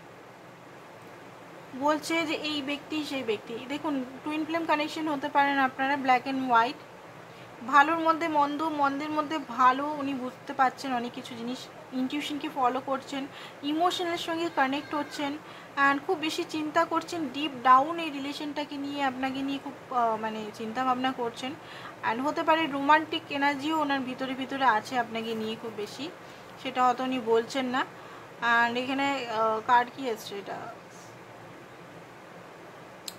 Speaker 1: বলছে যে এই ব্যক্তি সেই ব্যক্তি। দেখুন, টুইন ফ্লেম কানেকশন হতে পারেন আপনারা, ব্ল্যাক অ্যান্ড হোয়াইট, ভালোর মধ্যে মন্দ, মন্দের মধ্যে ভালো, উনি বুঝতে পারছেন অনেক কিছু জিনিস, ইনটিউশনকে ফলো করছেন, ইমোশনের সঙ্গে কানেক্ট হচ্ছেন, অ্যান্ড খুব বেশি চিন্তা করছেন, ডিপ ডাউন এই রিলেশনটাকে নিয়ে, আপনাকে নিয়ে খুব মানে চিন্তা ভাবনা করছেন। অ্যান্ড হতে পারে রোমান্টিক এনার্জিও ওনার ভিতরে আছে আপনাকে নিয়ে খুব বেশি। সেটা হয়তো উনি বলছেন না। অ্যান্ড এখানে কার্ড কি এসছে, এটা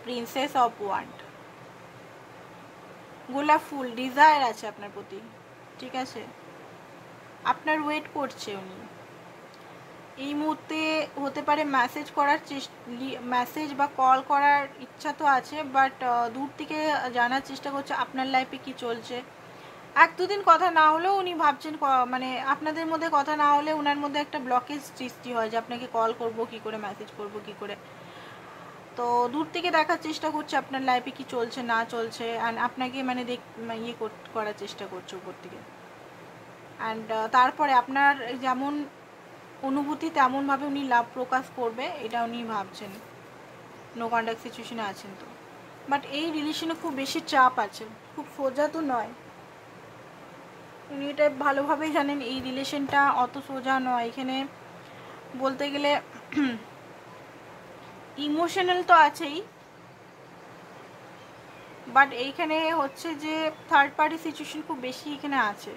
Speaker 1: প্রিন্সেস অফ ওয়ান্ড, গোলাপ ফুল, ডিজায়ার আছে আপনার প্রতি, ঠিক আছে, আপনার ওয়েট করছে উনি। এই মুহূর্তে হতে পারে মেসেজ করার মেসেজ বা কল করার ইচ্ছা তো আছে, বাট দূর থেকে জানার চেষ্টা করছে আপনার লাইফে কি চলছে। এক দুদিন কথা না হলেও উনি ভাবছেন, মানে আপনাদের মধ্যে কথা না হলে ওনার মধ্যে একটা ব্লকেজ সৃষ্টি হয় যে আপনাকে কল করব কি করে, মেসেজ করব কি করে। তো দূর থেকে দেখার চেষ্টা করছে আপনার লাইফে কি চলছে না চলছে, অ্যান্ড আপনাকে মানে করার চেষ্টা করছে উপর থেকে। অ্যান্ড তারপরে আপনার যেমন অনুভূতি তেমনভাবে উনি লাভ প্রকাশ করবে, এটা উনি ভাবছেন। নো কন্ট্যাক্ট সিচুয়েশনে আছেন তো, বাট এই রিলেশনে খুব বেশি চাপ আছে, খুব সোজা তো নয়। উনি এটা ভালোভাবেই জানেন এই রিলেশনটা অত সোজা নয়। এখানে বলতে গেলে ইমোশনাল তো আছেই, বাট এইখানে হচ্ছে যে থার্ড পার্টি সিচুয়েশন খুব বেশি এখানে আছে।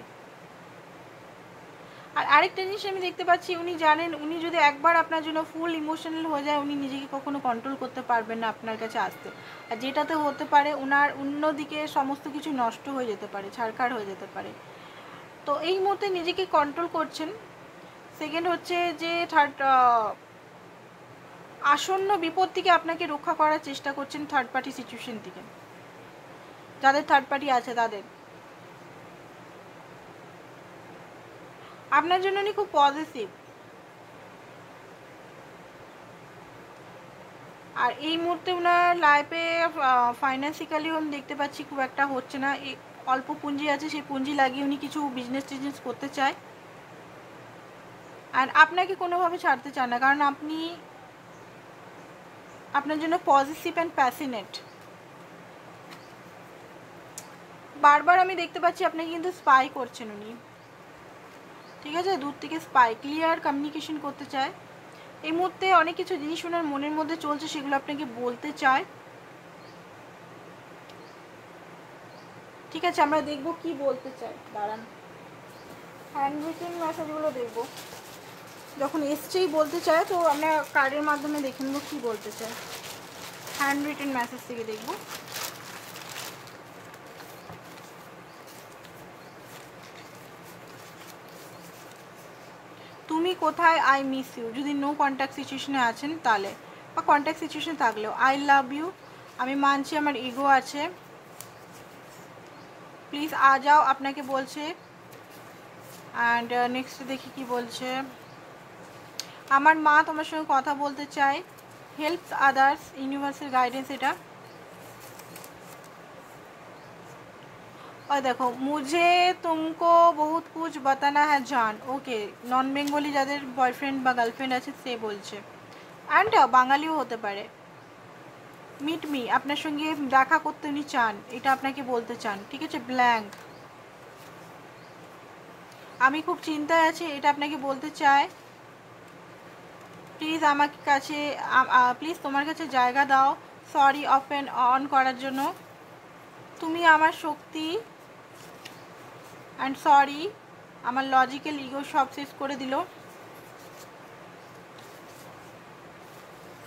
Speaker 1: আর আরেকটা জিনিস আমি দেখতে পাচ্ছি, উনি জানেন উনি যদি একবার আপনার জন্য ফুল ইমোশনাল হয়ে যায়, উনি নিজেকে কখনো কন্ট্রোল করতে পারবেন না আপনার কাছে আসতে। আর যেটাতে হতে পারে ওনার অন্যদিকে সমস্ত কিছু নষ্ট হয়ে যেতে পারে, ছাড়খাড় হয়ে যেতে পারে। তো এই মুহূর্তে নিজেকে কন্ট্রোল করছেন। সেকেন্ড হচ্ছে যে আসন্ন বিপদ থেকে আপনাকে রক্ষা করার চেষ্টা করছেন থার্ড পার্টি সিচুয়েশন থেকে, যাদের থার্ড পার্টি আছে তাদের। আপনার জন্য উনি খুব পজিটিভ। আর এই মুহূর্তে ওনার লাইফে ফাইন্যান্সিক্যালি আমি দেখতে পাচ্ছি খুব একটা হচ্ছে না। অল্প পুঁজি আছে, সেই পুঁজি লাগিয়ে উনি কিছু বিজনেস করতে চায়। আর আপনাকে কোনোভাবে ছাড়তে চান না, কারণ আপনি আপনার জন্য পজিটিভ অ্যান্ড প্যাশনেট। বারবার আমি দেখতে পাচ্ছি আপনাকে কিন্তু স্পাই করছেন উনি, ঠিক আছে, দূর থেকে স্পাই, ক্লিয়ার কমিউনিকেশন করতে চায়। এই মুহূর্তে অনেক কিছু জিনিস ওনার মনের মধ্যে চলছে, সেগুলো আপনাকে বলতে চায়। ঠিক আছে, আমরা দেখব কি বলতে চাই, দাঁড়ান হ্যান্ড রিটেন মেসেজগুলো দেখব। যখন এসছেই বলতে চায় তো আমরা কার্ডের মাধ্যমে দেখে নেব কী বলতে চায়। হ্যান্ড রিটেন মেসেজ থেকে দেখব। তুমি কোথায়, আই মিস ইউ, যদি নো কন্ট্যাক্ট সিচুয়েশনে আছেন তাহলে, বা কন্ট্যাক্ট সিচুয়েশন থাকলেও, আই লাভ ইউ, আমি মানছি আমার ইগো আছে, প্লিজ আ যাও, আপনাকে বলছে। অ্যান্ড নেক্সট দেখি কি বলছে। আমার মা তোমার সঙ্গে কথা বলতে চায়, হেল্পস আদার্স, ইউনিভার্সাল গাইডেন্স এটা। और देखो मुझे तुमको बहुत कुछ बताना है जान, ওকে নন বেঙ্গলি যাদের বয়ফ্রেন্ড বা গার্লফ্রেন্ড আছে সে বলছে, অ্যান্ড বাঙালিও হতে পারে। মিট মি, আপনার সঙ্গে দেখা করতে উনি চান, এটা আপনাকে বলতে চান, ঠিক আছে। ব্ল্যাঙ্ক, আমি খুব চিন্তায় আছি, এটা আপনাকে বলতে চায়। প্লিজ আমাকে কাছে, প্লিজ তোমার কাছে জায়গা দাও, সরি অফ অ্যান্ড অন করার জন্য, তুমি আমার শক্তি, অ্যান্ড সরি আমার লজিক্যাল ইগো সব শেষ করে দিল,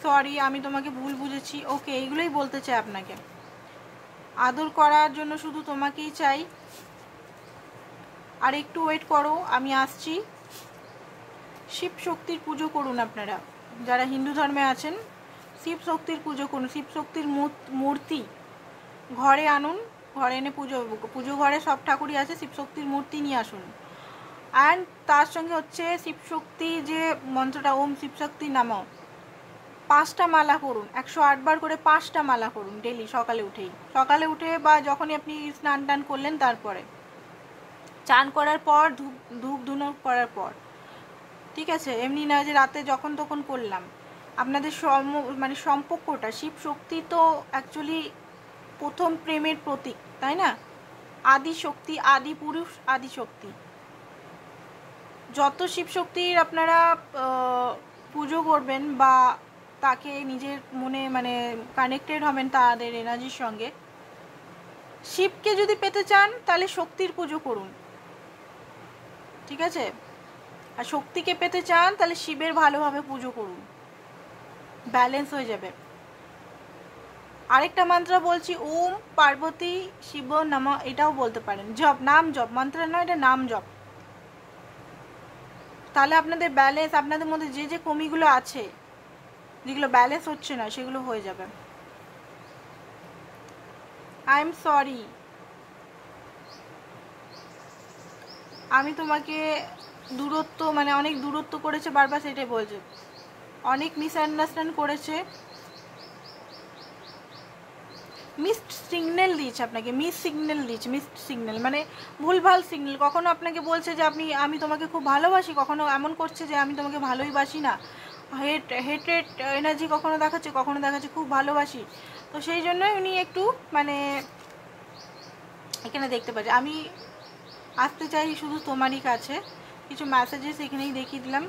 Speaker 1: সরি আমি তোমাকে ভুল বুঝেছি। ওকে, এইগুলোই বলতে চাই আপনাকে। আদর করার জন্য শুধু তোমাকেই চাই, আর একটু ওয়েট করো, আমি আসছি। শিব শক্তির পুজো করুন আপনারা যারা হিন্দু ধর্মে আছেন, শিব শক্তির পুজো করুন। শিব শক্তির মূর্তি ঘরে আনুন, ঘরে এনে পুজো ঘরে সব ঠাকুরই আছে, শিব শক্তির মূর্তি নিয়ে আসুন। অ্যান্ড তার সঙ্গে হচ্ছে শিব শক্তি যে মন্ত্রটা, ওম শিব শক্তি নামঃ, 5টা মালা করুন, 108 বার করে 5টা মালা করুন ডেলি, সকালে উঠে বা যখনই আপনি স্নান টান করলেন, তারপরে চান করার পর, ধূপ ধুনো করার পর, ঠিক আছে। এমনি না যে রাতে যখন তখন করলাম। আপনাদের মানে সম্পর্কটা, শিব শক্তি তো অ্যাকচুয়ালি প্রথম প্রেমের প্রতীক, তাই না, আদি শক্তি, আদি পুরুষ, আদি শক্তি। যত শিব শক্তির আপনারা পুজো করবেন বা তাকে নিজের মনে মানে কানেক্টেড হবেন তাদের এনার্জির সঙ্গে, শিবকে যদি পেতে চান তাহলে শক্তির পুজো করুন, ঠিক আছে। আর শক্তিকে পেতে চান তাহলে শিবের ভালোভাবে পুজো করুন, ব্যালেন্স হয়ে যাবে। আরেকটা মন্ত্র বলছি, ওম পার্বতী শিব নমঃ, এটাও বলতে পারেন। জপ, নাম জপ, মন্ত্র নয়, এটা নাম জপ। তাহলে আপনাদের ব্যালেন্স, আপনাদের মধ্যে যে যে কমিগুলো আছে, যেগুলো ব্যালেন্স হচ্ছে না, সেগুলো হয়ে যাবে। আই এম সরি, আমি তোমাকে দূরত্ব, মানে অনেক দূরত্ব করেছে বারবার, সেটাই বলছে। অনেক মিসআন্ডারস্ট্যান্ড করেছে, মিসড সিগন্যাল দিয়েছে আপনাকে, মিস সিগন্যাল দিয়েছে, মিসড সিগন্যাল মানে ভুলভাল সিগন্যাল। কখনো আপনাকে বলছে যে আমি তোমাকে খুব ভালোবাসি, কখনো এমন করছে যে আমি তোমাকে ভালোই বাসি না। হেট্রেট এনার্জি কখনো দেখাচ্ছে, কখনো দেখাচ্ছে খুব ভালোবাসি। তো সেই জন্যই উনি একটু মানে এখানে দেখতে পাচ্ছি। আমি আসতে চাই শুধু তোমারই কাছে, কিছু মেসেজেস এখানেই দেখিয়ে দিলাম।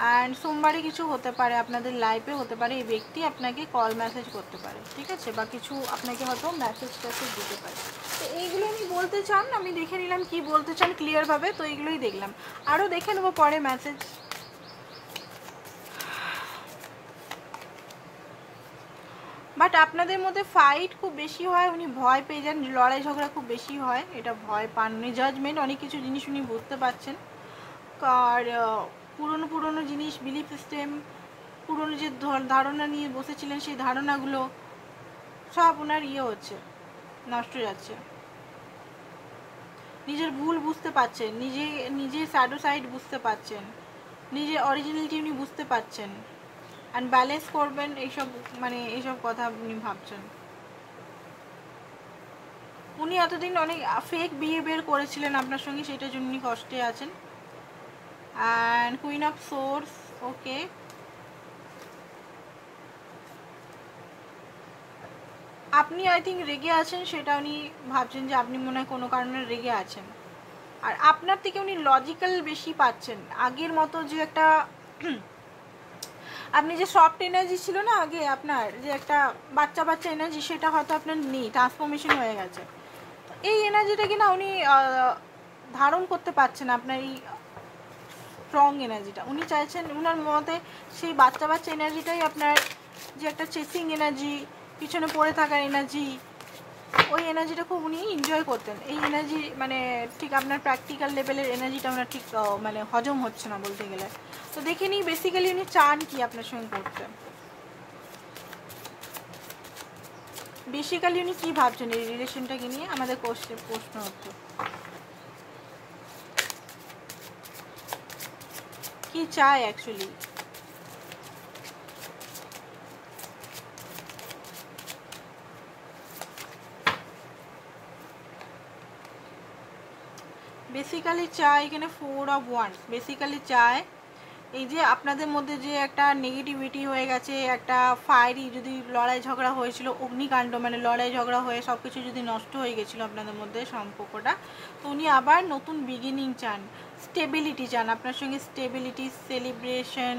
Speaker 1: অ্যান্ড সোমবারে কিছু হতে পারে, আপনাদের লাইফে হতে পারে এই ব্যক্তি আপনাকে কল মেসেজ করতে পারে, ঠিক আছে, বা কিছু আপনাকে হয়তো মেসেজ টেসেজ দিতে পারে। তো এইগুলো আমি বলতে চান, আমি দেখে নিলাম কি বলতে চান ক্লিয়ারভাবে, তো এইগুলোই দেখলাম। আরও দেখে নেবো পরে মেসেজ। বাট আপনাদের মধ্যে ফাইট খুব বেশি হয়, উনি ভয় পেয়ে যান, লড়াই ঝগড়া খুব বেশি হয়, এটা ভয় পান উনি। জাজমেন্ট, অনেক কিছু জিনিস উনি বুঝতে পারছেন। আর পুরনো জিনিস, বিলিফ সিস্টেম, পুরনো যে ধারণা নিয়ে বসেছিলেন, সেই ধারণাগুলো সব ওনার হচ্ছে, নষ্ট যাচ্ছে। নিজের ভুল বুঝতে পারছেন, নিজের শ্যাডো সাইড বুঝতে পারছেন, নিজের অরিজিনালিটি উনি বুঝতে পারছেন। অ্যান্ড ব্যালেন্স করবেন, এইসব মানে এইসব কথা উনি ভাবছেন। উনি এতদিন অনেক ফেক বিহেভিয়ার করেছিলেন আপনার সঙ্গে, সেটার জন্য উনি কষ্টে আছেন। অ্যান্ড কুইন অফ সোর্স, ওকে। আপনি আই থিঙ্ক রেগে আছেন, সেটা উনি ভাবছেন যে আপনি মনে হয় কোনো কারণে রেগে আছেন। আর আপনার থেকে উনি লজিক্যাল বেশি পাচ্ছেন। আগের মতো যে একটা আপনি যে সফট এনার্জি ছিল না আগে, আপনার যে একটা বাচ্চা এনার্জি, সেটা হয়তো আপনার নেই, ট্রান্সফরমেশন হয়ে গেছে। এই এনার্জিটাকে না উনি ধারণ করতে পারছেন, আপনার এই স্ট্রং এনার্জিটা। উনি চাইছেন, উনার মতে সেই বাচ্চা এনার্জিটাই আপনার যে একটা চেসিং এনার্জি, পিছনে পড়ে থাকার এনার্জি, ওই এনার্জিটা খুব উনি এনজয় করতেন। এই এনার্জি মানে ঠিক আপনার প্র্যাকটিক্যাল লেভেলের এনার্জিটা ওনার ঠিক মানে হজম হচ্ছে না বলতে গেলে। তো দেখে নিই বেসিক্যালি উনি চান কি আপনার সঙ্গে করতে, বেসিক্যালি উনি কী ভাবছেন এই রিলেশনটাকে নিয়ে, আমাদের প্রশ্ন হচ্ছে কি চায় অ্যাকচুয়ালি। বেসিক্যালি চায় এখানে 4 অফ ওয়ান্ডস, বেসিক্যালি চায় এই যে আপনাদের মধ্যে যে একটা নেগেটিভিটি হয়ে গেছে, একটা ফায়ারি যদি লড়াই ঝগড়া হয়েছিল, অগ্নিকাণ্ড মানে লড়াই ঝগড়া হয়ে সব কিছু যদি নষ্ট হয়ে গেছিলো আপনাদের মধ্যে সম্পর্কটা, তো উনি আবার নতুন বিগিনিং চান, স্টেবিলিটি চান আপনার সঙ্গে, স্টেবিলিটি, সেলিব্রেশন,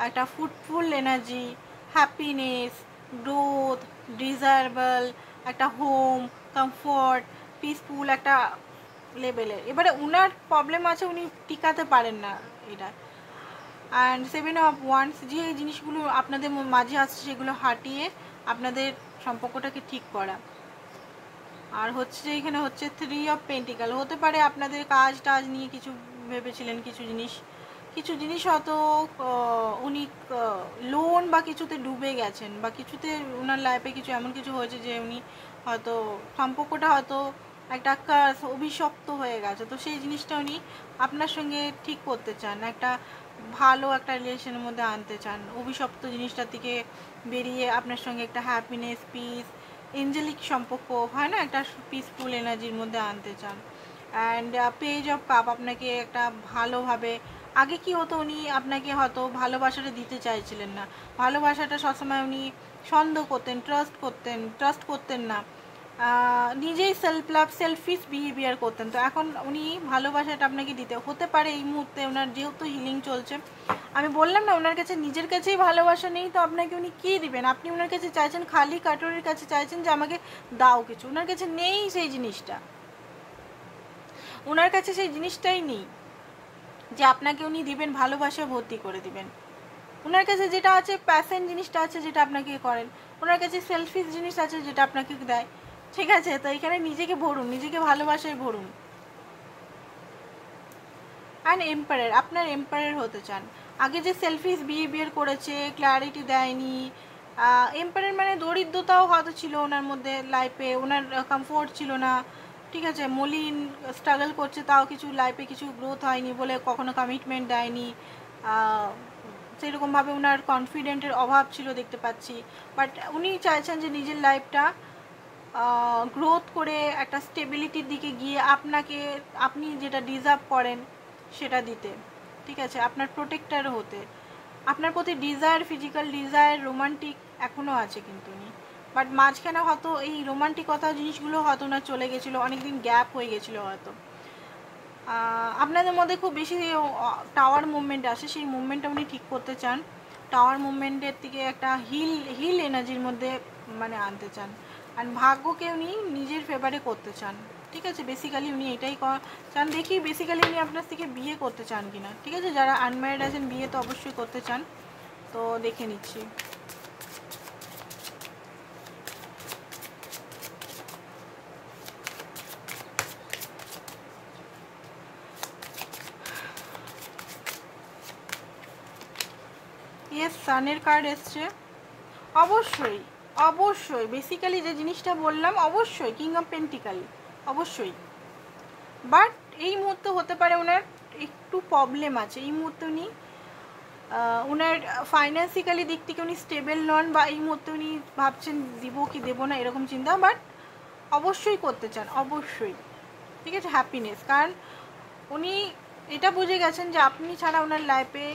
Speaker 1: একটা fruitful energy, happiness, growth, desirable, একটা হোম, কমফর্ট, পিসফুল একটা লেভেলের। এবারে উনার প্রবলেম আছে, উনি টিকাতে পারেন না এটা। অ্যান্ড 7 অফ ওয়ান্ডস, যে জিনিসগুলো আপনাদের মাঝে আসছে সেগুলো হাঁটিয়ে আপনাদের সম্পর্কটাকে ঠিক করা। আর হচ্ছে যে এখানে হচ্ছে 3 অফ পেন্টিকাল, হতে পারে আপনাদের কাজ টাজ নিয়ে কিছু ভেবেছিলেন, কিছু জিনিস হয়তো উনি লোন বা কিছুতে ডুবে গেছেন, বা কিছুতে ওনার লাইফে কিছু এমন কিছু হয়েছে যে উনি হয়তো সম্পর্কটা হয়তো একটা অভিশপ্ত হয়ে গেছে। তো সেই জিনিসটা উনি আপনার সঙ্গে ঠিক করতে চান, একটা ভালো একটা রিলেশনের মধ্যে আনতে চান, অভিশপ্ত জিনিসটা থেকে বেরিয়ে আপনার সঙ্গে একটা হ্যাপিনেস, পিস, এঞ্জেলিক সম্পর্ক হয় না, একটা পিসফুল এনার্জির মধ্যে আনতে চান। অ্যান্ড পেজ অফ কাপ, আপনাকে একটা ভালোভাবে, আগে কি হতো উনি আপনাকে হয়তো ভালোবাসাটা দিতে চাইছিলেন না, ভালোবাসাটা সবসময় উনি সন্দেহ করতেন, ট্রাস্ট করতেন না, নিজেই সেলফিশ বিহেভিয়ার করতেন। তো এখন উনি ভালোবাসাটা আপনাকে দিতে, হতে পারে এই মুহূর্তে ওনার যেহেতু হিলিং চলছে, আমি বললাম না ওনার কাছে নিজের কাছেই ভালোবাসা নেই, তো আপনাকে উনি কী দিবেন? আপনি ওনার কাছে চাইছেন, খালি কাটোরের কাছে চাইছেন যে আমাকে দাও কিছু, ওনার কাছে নেই সেই জিনিসটা, ওনার কাছে সেই জিনিসটাই নেই। যে আপনাকে উনি দিবেন, ভালোবাসায় ভর্তি করে দিবেন। ওনার কাছে যেটা আছে প্যাশন জিনিসটা আছে যেটা আপনাকে করেন, ওনার কাছে সেলফিশ জিনিস আছে যেটা আপনাকে দেয়, ঠিক আছে? তো এখানে নিজেকে ভরুন, নিজেকে ভালোবাসায় ভরুন। অ্যান্ড এম্পায়ার, আপনার এম্পায়ার হতে চান। আগে যে সেলফিশ বিহেভিয়ার করেছে, ক্ল্যারিটি দেয়নি, এম্পায়ার মানে দরিদ্রতাও হয়তো ছিল ওনার মধ্যে লাইফে, ওনার কমফোর্ট ছিল না, ঠিক আছে? মলিন স্ট্রাগল করছে, তাও কিছু লাইফে কিছু গ্রোথ হয়নি বলে কখনো কমিটমেন্ট দেয়নি, সেরকমভাবে ওনার কনফিডেন্টের অভাব ছিল দেখতে পাচ্ছি। বাট উনি চাইছেন যে নিজের লাইফটা গ্রোথ করে একটা স্টেবিলিটির দিকে গিয়ে আপনাকে, আপনি যেটা ডিজার্ভ করেন সেটা দিতে, ঠিক আছে? আপনার প্রোটেক্টার হতে, আপনার প্রতি ডিজায়ার, ফিজিক্যাল ডিজায়ার, রোমান্টিক এখনও আছে কিন্তু উনি। বাট মাঝখানে হয়তো এই রোমান্টিকতা জিনিসগুলো হয়তো না চলে গেছিলো, অনেকদিন গ্যাপ হয়ে গেছিলো হয়তো। আপনাদের মধ্যে খুব বেশি টাওয়ার মুভমেন্ট আসে, সেই মুভমেন্টটা উনি ঠিক করতে চান। টাওয়ার মুভমেন্টের থেকে একটা হিল এনার্জির মধ্যে মানে আনতে চান। আর ভাগ্যকে উনি নিজের ফেভারে করতে চান, ঠিক আছে? বেসিক্যালি উনি এটাই চান। দেখি বেসিক্যালি উনি আপনার থেকে বিয়ে করতে চান কিনা, ঠিক আছে? যারা আনম্যারিড আছেন বিয়ে তো অবশ্যই করতে চান, তো দেখে নিচ্ছি। ইয়েস, সানের কার্ড এসছে। অবশ্যই অবশ্যই, বেসিক্যালি যে জিনিসটা বললাম, অবশ্যই কিং অফ পেন্টিকাল, অবশ্যই। বাট এই মুহূর্তে হতে পারে ওনার একটু প্রবলেম আছে, এই মুহূর্তে উনি ওনার ফাইন্যান্সিক্যালি দিক থেকে উনি স্টেবল নন, বা এই মুহূর্তে উনি ভাবছেন দিব কি দেবো না এরকম চিন্তা। বাট অবশ্যই করতে চান, অবশ্যই, ঠিক আছে? হ্যাপিনেস, কারণ উনি এটা বুঝে গেছেন যে আপনি ছাড়া ওনার লাইফে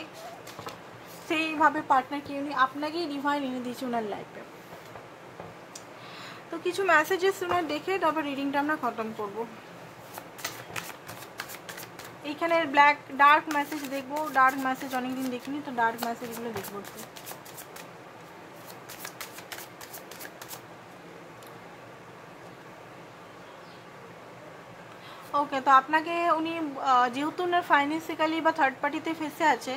Speaker 1: সেইভাবে পার্টনারকে উনি আপনাকেই ডিভাইন এনে দিয়েছে ওনার লাইফে। তো কিছু মেসেজেস ওনার দেখে তারপর রিডিংটা আমরা খতম করব। এইখানে ব্ল্যাক ডার্ক মেসেজ দেখবো, ডার্ক মেসেজ অনেকদিন দেখিনি, তো ডার্ক মেসেজগুলো দেখবো একটু। ওকে, তো আপনাকে উনি যেহেতু ওনার ফাইন্যান্সিক্যালি বা থার্ড পার্টিতে ফেসে আছে,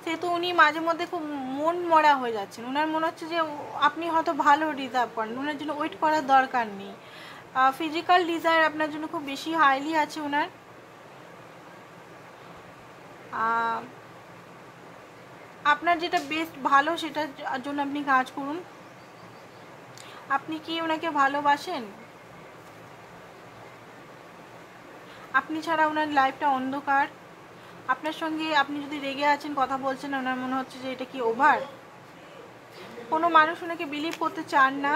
Speaker 1: সেহেতু উনি মাঝে মধ্যে খুব মন মরা হয়ে যাচ্ছেন। ওনার মনে হচ্ছে যে আপনি হয়তো ভালো ডিজার্ভ করেন, ওনার জন্য ওয়েট করার দরকার নেই। ফিজিক্যাল ডিজায়ার আপনার জন্য খুব বেশি হাইলি আছে ওনার। আপনার যেটা বেস্ট ভালো সেটার জন্য আপনি কাজ করুন। আপনি কি ওনাকে ভালোবাসেন? আপনি ছাড়া ওনার লাইফটা অন্ধকার। আপনার সঙ্গে আপনি যদি রেগে আছেন, কথা বলছেন, ওনার মনে হচ্ছে যে এটা কি ওভার। কোনো মানুষ ওনাকে বিলিভ করতে চান না।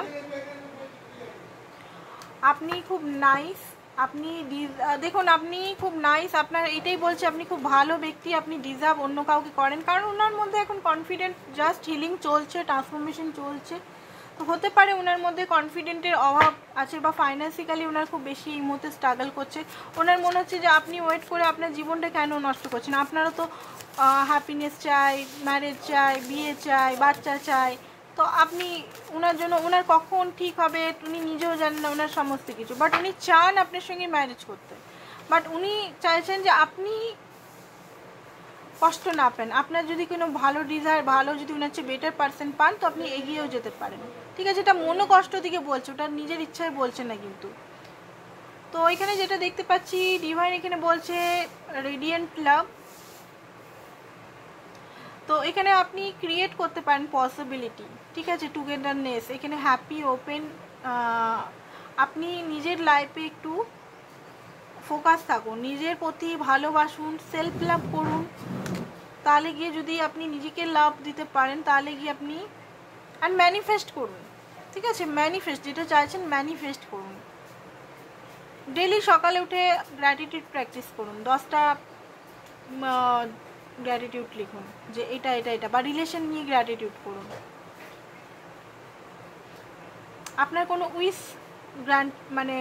Speaker 1: আপনি খুব নাইস, আপনি দেখুন আপনি খুব নাইস, আপনার এটাই বলছে আপনি খুব ভালো ব্যক্তি, আপনি ডিজার্ভ অন্য কাউকে করেন। কারণ ওনার মধ্যে এখন কনফিডেন্ট, জাস্ট হিলিং চলছে, ট্রান্সফরমেশন চলছে। তো হতে পারে ওনার মধ্যে কনফিডেন্টের অভাব আছে, বা ফাইন্যান্সিক্যালি ওনার খুব বেশি এই মুহূর্তে স্ট্রাগল করছে। ওনার মনে হচ্ছে যে আপনি ওয়েট করে আপনার জীবনটা কেন নষ্ট করছেন। আপনারও তো হ্যাপিনেস চাই, ম্যারেজ চাই, বিয়ে চাই, বাচ্চা চাই। তো আপনি ওনার জন্য, ওনার কখন ঠিক হবে উনি নিজেও জানেন না ওনার সমস্ত কিছু। বাট উনি চান আপনার সঙ্গে ম্যারেজ করতে। বাট উনি চাইছেন যে আপনি কষ্ট না পান। আপনার যদি কোনো ভালো ডিজায়ার, ভালো যদি ওনার চেয়ে বেটার পার্সন পান, তো আপনি এগিয়েও যেতে পারেন, ঠিক আছে? এটা মনো কষ্ট দিকে বলছে, ওটা নিজের ইচ্ছায় বলছে না কিন্তু। তো এখানে যেটা দেখতে পাচ্ছি, ডিভাইন এখানে বলছে রেডিয়েন্ট লাভ। তো এখানে আপনি ক্রিয়েট করতে পারেন পসিবিলিটি, ঠিক আছে? টুগেদারনেস, এখানে হ্যাপি, ওপেন। আপনি নিজের লাইফে একটু ফোকাস থাকুন, নিজের প্রতি ভালোবাসুন, সেলফ লাভ করুন। তাহলে গিয়ে যদি আপনি নিজেকে লাভ দিতে পারেন, তাহলে গিয়ে আপনি অ্যান্ড ম্যানিফেস্ট করুন, ঠিক আছে? ম্যানিফেস্ট, যেটা চাইছেন ম্যানিফেস্ট করুন। ডেলি সকালে উঠে গ্র্যাটিটিউড প্র্যাকটিস করুন, 10টা গ্র্যাটিটিউড লিখুন যে এটা এটা এটা, বা রিলেশন নিয়ে গ্র্যাটিটিউড করুন। আপনার কোনো উইশ গ্র্যান্ট মানে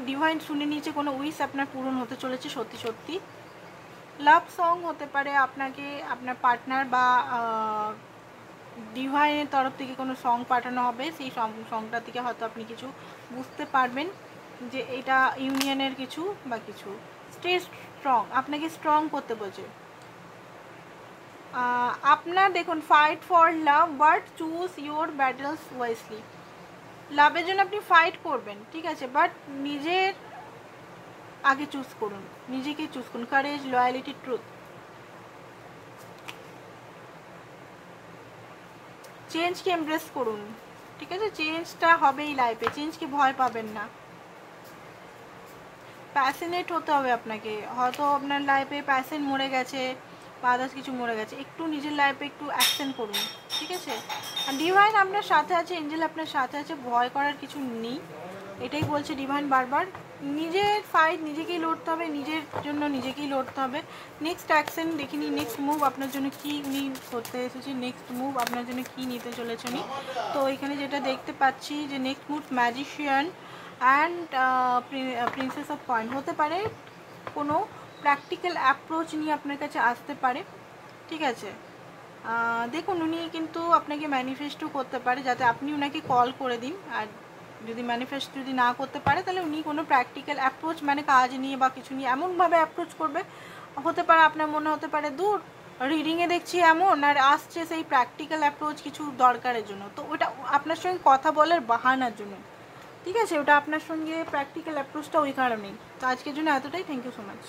Speaker 1: ডিভাইন শুনে নিয়েছে, কোনো উইশ আপনার পূরণ হতে চলেছে সত্যি সত্যি। লাভ সং হতে পারে আপনাকে আপনার পার্টনার বা ডিভাইনের তরফ থেকে কোনো সং পাঠানো হবে, সেই সংটা থেকে হয়তো আপনি কিছু বুঝতে পারবেন যে এটা ইউনিয়নের কিছু বা কিছু। স্টে স্ট্রং, আপনাকে স্ট্রং করতে বলছে। আপনার দেখুন, fight for love but choose your battles wisely. লাভের জন্য আপনি ফাইট করবেন, ঠিক আছে, বাট নিজের আগে চুজ করুন, নিজেকে চুজ করুন। Courage, loyalty, truth. চেঞ্জকে এমব্রেস করুন, ঠিক আছে, চেঞ্জটা হবেই লাইফে, চেঞ্জকে ভয় পাবেন না। প্যাশনেট হতে হবে আপনাকে, হয়তো আপনার লাইফে প্যাশন মরে গেছে বা আদার্স কিছু মরে গেছে, একটু নিজের লাইফে একটু অ্যাকশন করুন, ঠিক আছে। আর ডিভাইন আপনার সাথে আছে, এঞ্জেল আপনার সাথে আছে, ভয় করার কিছু নেই, এটাই বলছে ডিভাইন বারবার। নিজের ফাইট নিজেকেই লড়তে হবে, নিজের জন্য নিজেকেই লড়তে হবে। নেক্সট অ্যাকশন দেখিনি, নেক্সট মুভ আপনার জন্য কী উনি করতে এসেছে, নেক্সট মুভ আপনার জন্য কী নিতে চলেছে উনি। তো এখানে যেটা দেখতে পাচ্ছি যে next move magician and princess of coin হতে পারে, কোনো প্র্যাকটিক্যাল অ্যাপ্রোচ নিয়ে আপনার কাছে আসতে পারে, ঠিক আছে। দেখুন উনি কিন্তু আপনাকে ম্যানিফেস্টও করতে পারে, যাতে আপনি ওনাকে কল করে দিন। আর যদি ম্যানিফেস্ট যদি না করতে পারে, তাহলে উনি কোনো প্র্যাকটিক্যাল অ্যাপ্রোচ মানে কাজ নিয়ে বা কিছু নিয়ে এমনভাবে অ্যাপ্রোচ করবে, হতে পারে আপনার মনে হতে পারে দূর রিডিংয়ে দেখছি এমন, আর আসছে সেই প্র্যাকটিক্যাল অ্যাপ্রোচ কিছু দরকারের জন্য, তো ওটা আপনার সঙ্গে কথা বলার বাহানার জন্য, ঠিক আছে, ওটা আপনার সঙ্গে প্র্যাকটিক্যাল অ্যাপ্রোচটা ওই কারণেই। তো আজকের জন্য এতটাই, থ্যাংক ইউ সো মাচ।